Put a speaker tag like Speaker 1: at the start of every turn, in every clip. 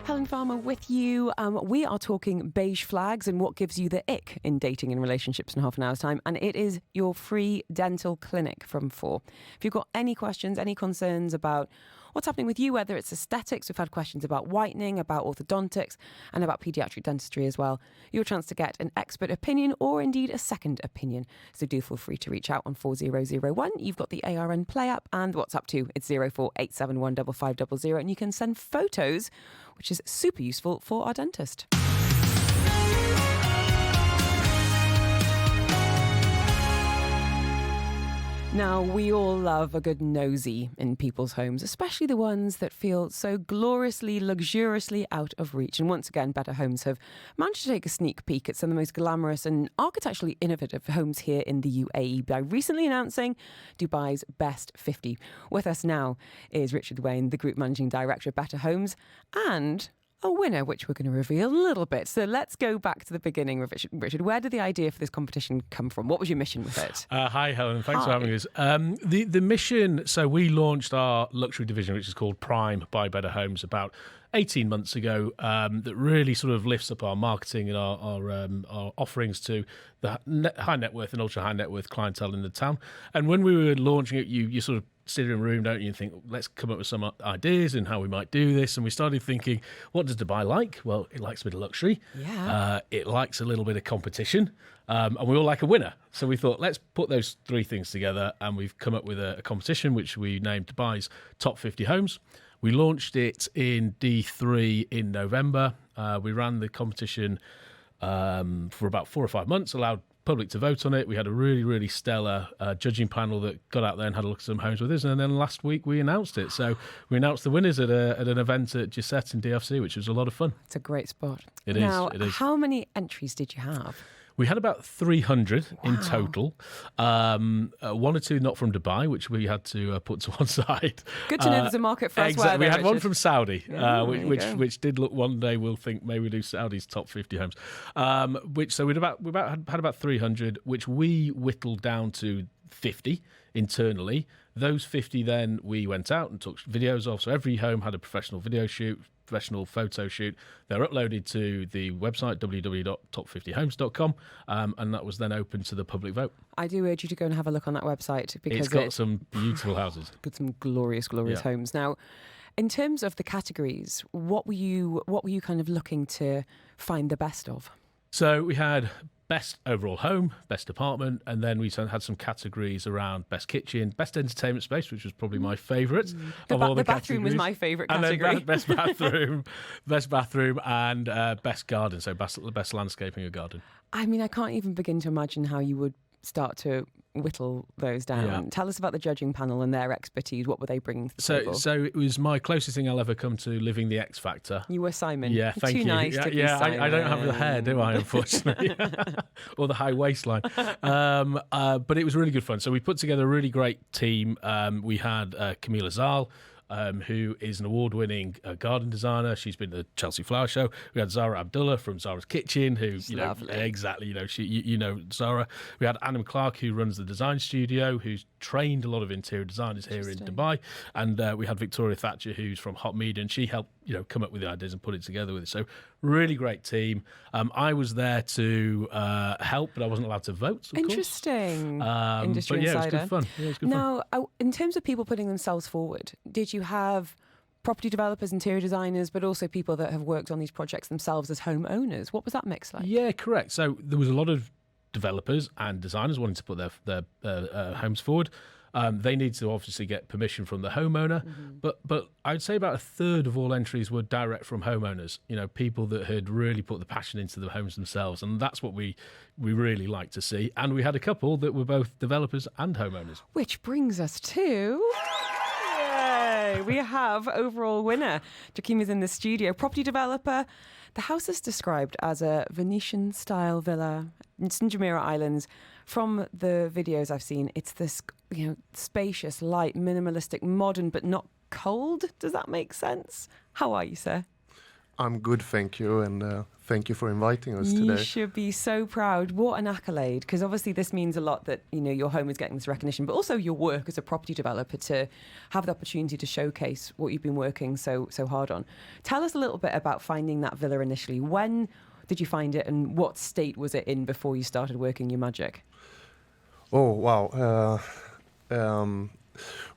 Speaker 1: Helen Farmer with you. We are talking beige flags and what gives you the ick in dating and relationships in half an hour's time. And it is your free dental clinic from 4. If you've got any questions, any concerns about what's happening with you, whether it's aesthetics, we've had questions about whitening, about orthodontics, and about paediatric dentistry as well. Your chance to get an expert opinion or indeed a second opinion. So do feel free to reach out on 4001. You've got the ARN Play app and WhatsApp too. It's 04871 5500, and you can send photos, which is super useful for our dentist. Now, we all love a good nosy in people's homes, especially the ones that feel so gloriously, luxuriously out of reach. And once again, Betterhomes have managed to take a sneak peek at some of the most glamorous and architecturally innovative homes here in the UAE by recently announcing Dubai's Best 50. With us now is Richard Waind, the Group Managing Director of Betterhomes, and a winner, which we're going to reveal a little bit. So let's go back to the beginning, Richard. Where did the idea for this competition come from? What was your mission with it?
Speaker 2: Hi, Helen. Thanks for having us. The mission, so we launched our luxury division, which is called Prime by Betterhomes, about 18 months ago, that really sort of lifts up our marketing and our offerings to the high net worth and ultra high net worth clientele in the town. And when we were launching it, you sort of sit in a room, don't you, and think, let's come up with some ideas and how we might do this. And we started thinking, what does Dubai like? Well, it likes a bit of luxury.
Speaker 1: Yeah.
Speaker 2: It likes a little bit of competition. And we all like a winner. So we thought, let's put those three things together. And we've come up with a competition, which we named Dubai's Top 50 Homes. We launched it in D3 in November. We ran the competition for about 4 or 5 months, allowed public to vote on it. We had a really, really stellar judging panel that got out there and had a look at some homes with us. And then last week we announced it. So we announced the winners at an event at Gisette in DFC, which was a lot of fun.
Speaker 1: It's a great spot.
Speaker 2: It
Speaker 1: now,
Speaker 2: is.
Speaker 1: How many entries did you have?
Speaker 2: We had about 300 in total. 1 or 2 not from Dubai, which we had to put to one side.
Speaker 1: Good to know there's a market for us.
Speaker 2: Exactly. We had one from Saudi,
Speaker 1: Yeah,
Speaker 2: which did look one day. We'll think maybe we do Saudi's top 50 homes. So we had about 300, which we whittled down to 50 internally. Those 50 then we went out and took videos of. So every home had a professional video shoot, professional photo shoot. They're uploaded to the website www.top50homes.com, and that was then open to the public vote.
Speaker 1: I do urge you to go and have a look on that website because
Speaker 2: it's got some beautiful houses.
Speaker 1: Got some glorious homes. Now, in terms of the categories, what were you kind of looking to find the best of?
Speaker 2: So we had best overall home, best apartment, and then we had some categories around best kitchen, best entertainment space, which was probably my favourite of all the
Speaker 1: bathroom was my favourite category.
Speaker 2: And then best bathroom, and best garden, so best landscaping or garden.
Speaker 1: I mean, I can't even begin to imagine how you would start to whittle those down.
Speaker 2: Yeah.
Speaker 1: Tell us about the judging panel and their expertise. What were they bringing to the table?
Speaker 2: So it was my closest thing I'll ever come to living the X Factor.
Speaker 1: You were Simon.
Speaker 2: Yeah, thank
Speaker 1: Too
Speaker 2: you.
Speaker 1: Nice to be Simon.
Speaker 2: I don't have the hair, do I, unfortunately? Or the high waistline. But it was really good fun. So we put together a really great team. We had Camila Zal, who is an award-winning garden designer. She's been to the Chelsea Flower Show. We had Zara Abdullah from Zara's Kitchen, who
Speaker 1: lovely.
Speaker 2: Zara. We had Adam Clark, who runs the design studio, who's trained a lot of interior designers here in Dubai, and we had Victoria Thatcher, who's from Hot Media, and she helped come up with the ideas and put it together with it. So really great team. I was there to help, but I wasn't allowed to vote.
Speaker 1: Interesting. Industry
Speaker 2: but yeah,
Speaker 1: insider.
Speaker 2: it was good fun. Yeah, it was good fun.
Speaker 1: Now, in terms of people putting themselves forward, did you have property developers, interior designers, but also people that have worked on these projects themselves as homeowners? What was that mix like?
Speaker 2: Yeah, correct. So there was a lot of developers and designers wanting to put their homes forward. They need to obviously get permission from the homeowner, but I'd say about a third of all entries were direct from homeowners. People that had really put the passion into the homes themselves, and that's what we really like to see. And we had a couple that were both developers and homeowners.
Speaker 1: Which brings us to... we have overall winner. Joakim is in the studio. Property developer. The house is described as a Venetian-style villa in St Jumeirah Islands. From the videos I've seen, it's this spacious, light, minimalistic, modern, but not cold. Does that make sense? How are you, sir?
Speaker 3: I'm good, thank you, and thank you for inviting us today.
Speaker 1: You should be so proud. What an accolade, because obviously this means a lot that, you know, your home is getting this recognition, but also your work as a property developer to have the opportunity to showcase what you've been working so hard on. Tell us a little bit about finding that villa initially. When did you find it, and what state was it in before you started working your magic?
Speaker 3: Oh, wow.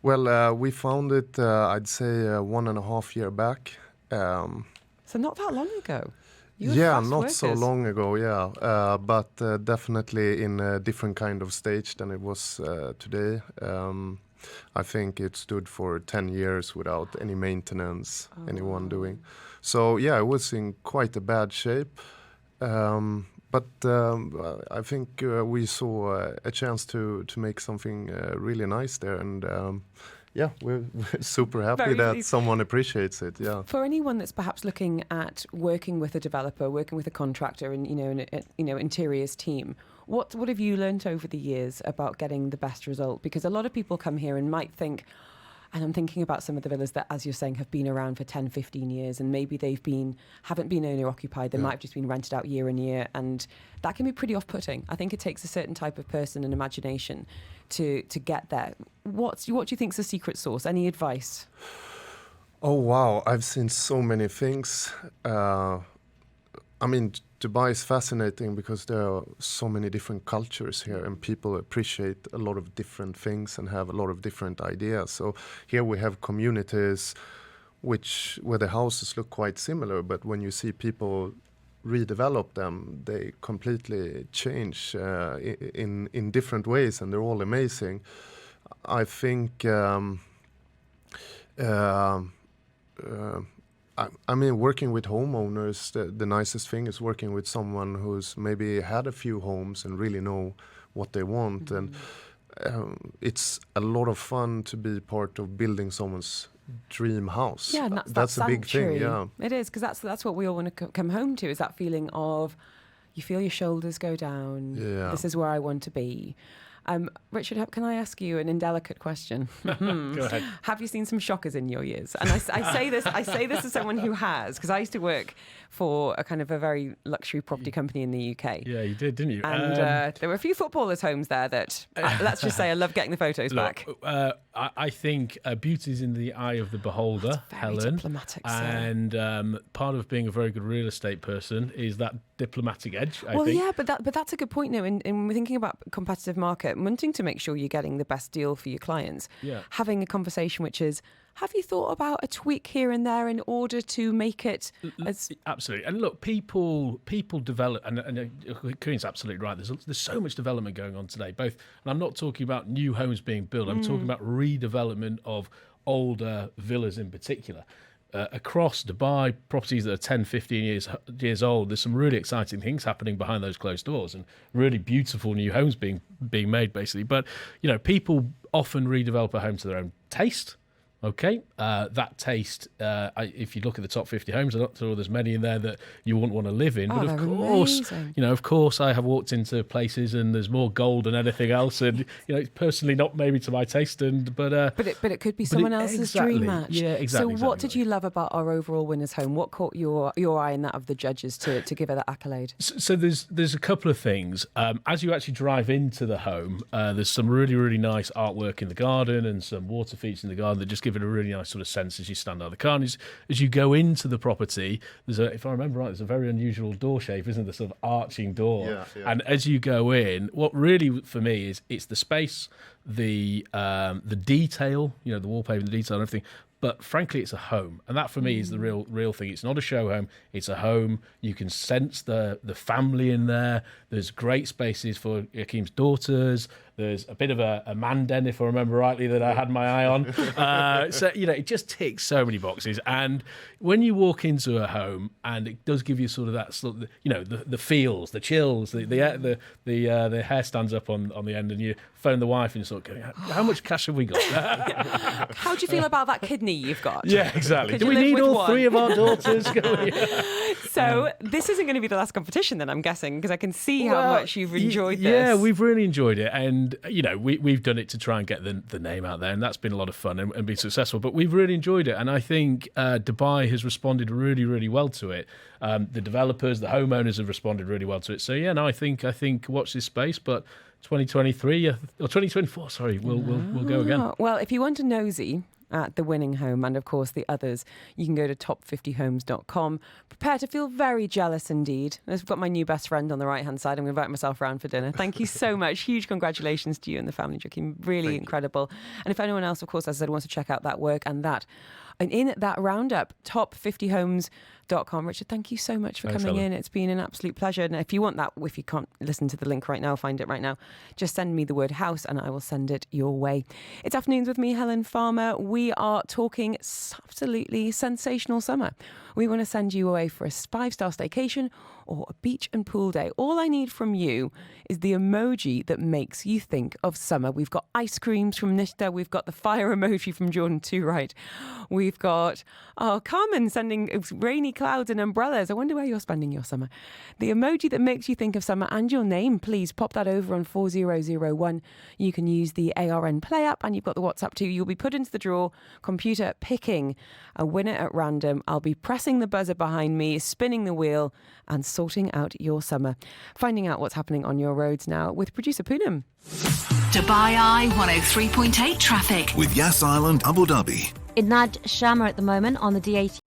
Speaker 3: We found it, I'd say, 1.5 years back.
Speaker 1: So not that long ago.
Speaker 3: Not so long ago, but definitely in a different kind of stage than it was today. I think it stood for 10 years without any maintenance, anyone doing. So, it was in quite a bad shape. But I think we saw a chance to make something really nice there, and we're super happy that someone appreciates it. Yeah.
Speaker 1: For anyone that's perhaps looking at working with a developer, working with a contractor, and interiors team, what have you learnt over the years about getting the best result? Because a lot of people come here and might think, and I'm thinking about some of the villas that, as you're saying, have been around for 10, 15 years, and maybe haven't been owner occupied. They might have just been rented out year on year, and that can be pretty off-putting. I think it takes a certain type of person and imagination to get there. What do you think is the secret sauce? Any advice?
Speaker 3: Oh, wow. I've seen so many things. Dubai is fascinating because there are so many different cultures here, and people appreciate a lot of different things and have a lot of different ideas. So here we have communities where the houses look quite similar, but when you see people redevelop them, they completely change in different ways, and they're all amazing. I think working with homeowners, the nicest thing is working with someone who's maybe had a few homes and really know what they want. Mm-hmm. And it's a lot of fun to be part of building someone's dream house.
Speaker 1: Yeah,
Speaker 3: that's a big thing. Yeah,
Speaker 1: it is, because that's what we all want to come home to, is that feeling of you feel your shoulders go down. Yeah. This is where I want to be. Richard, can I ask you an indelicate question?
Speaker 2: Go ahead.
Speaker 1: Have you seen some shockers in your years? And I say this as someone who has, because I used to work for a kind of a very luxury property company in the UK.
Speaker 2: Yeah, you did, didn't you?
Speaker 1: And there were a few footballers' homes there that, let's just say, I love getting the photos back.
Speaker 2: I think beauty's in the eye of the beholder, Helen.
Speaker 1: Diplomatic,
Speaker 2: and part of being a very good real estate person is that diplomatic edge, I think.
Speaker 1: Well, yeah, but that's a good point now. In we're thinking about competitive market, wanting to make sure you're getting the best deal for your clients, having a conversation which is, have you thought about a tweak here and there in order to make it as...
Speaker 2: Absolutely. And look, people develop, and Corinne's absolutely right. There's so much development going on today, both, and I'm not talking about new homes being built, I'm talking about redevelopment of older villas in particular. Across Dubai, properties that are 10, 15 years old, there's some really exciting things happening behind those closed doors, and really beautiful new homes being made, basically. But, people often redevelop a home to their own taste. Okay, that taste, if you look at the top 50 homes, I'm not sure there's many in there that you wouldn't want to live in. But of course, I have walked into places and there's more gold than anything else. And, it's personally not maybe to my taste. But
Speaker 1: it could be someone else's dream match.
Speaker 2: Yeah, exactly.
Speaker 1: So what did you love about our overall winner's home? What caught your eye in that of the judges to give her that accolade?
Speaker 2: So there's a couple of things. As you actually drive into the home, there's some really, really nice artwork in the garden and some water features in the garden that just give it a really nice sort of sense as you stand out of the car. And as you go into the property, if I remember right, there's a very unusual door shape, isn't there? Sort of arching door. Yeah. And as you go in, what really for me is it's the space, the detail, the wallpaper, the detail and everything. But frankly, it's a home. And that for me is the real thing. It's not a show home. It's a home. You can sense the family in there. There's great spaces for Joakim's daughters. There's a bit of a man den, if I remember rightly, that I had my eye on. So, it just ticks so many boxes. And when you walk into a home, and it does give you sort of that sort of, the feels, the chills, the hair stands up on the end, and you phone the wife and you sort of go, how much cash have we got?
Speaker 1: How do you feel about that kidney you've got?
Speaker 2: Yeah, exactly. Do we need all three of our daughters going?
Speaker 1: So this isn't going to be the last competition then, I'm guessing, because I can see how much you've enjoyed this.
Speaker 2: Yeah, we've really enjoyed it. And And, we've done it to try and get the name out there, and that's been a lot of fun and been successful. But we've really enjoyed it, and I think Dubai has responded really, really well to it. The developers, the homeowners have responded really well to it. So, I think watch this space, but 2023 or 2024, sorry, we'll go again.
Speaker 1: Well, if you want a nosy at the winning home and, of course, the others, you can go to top50homes.com. Prepare to feel very jealous indeed. I've got my new best friend on the right-hand side. I'm going to invite myself around for dinner. Thank you so much. Huge congratulations to you and the family, Joakim. Really incredible. And if anyone else, of course, as I said, wants to check out that work and in that roundup, top50homes.com. Richard, thank you so much for coming in. It's been an absolute pleasure. And if you want that, if you can't listen to the link right now, find it right now, just send me the word house and I will send it your way. It's Afternoons with me, Helen Farmer. We are talking absolutely sensational summer. We want to send you away for a 5-star staycation or a beach and pool day. All I need from you is the emoji that makes you think of summer. We've got ice creams from Nishta. We've got the fire emoji from Jordan too, right? We've got Carmen sending rainy clouds and umbrellas. I wonder where you're spending your summer. The emoji that makes you think of summer and your name, please pop that over on 4001. You can use the ARN Play app and you've got the WhatsApp too. You'll be put into the draw, computer picking a winner at random. I'll be pressing the buzzer behind me, spinning the wheel and sorting out your summer. Finding out what's happening on your roads now with producer Poonam.
Speaker 4: Dubai Eye 103.8 traffic.
Speaker 5: With Yas Island Abu Dhabi.
Speaker 6: In Najd Shamar at the moment on the D80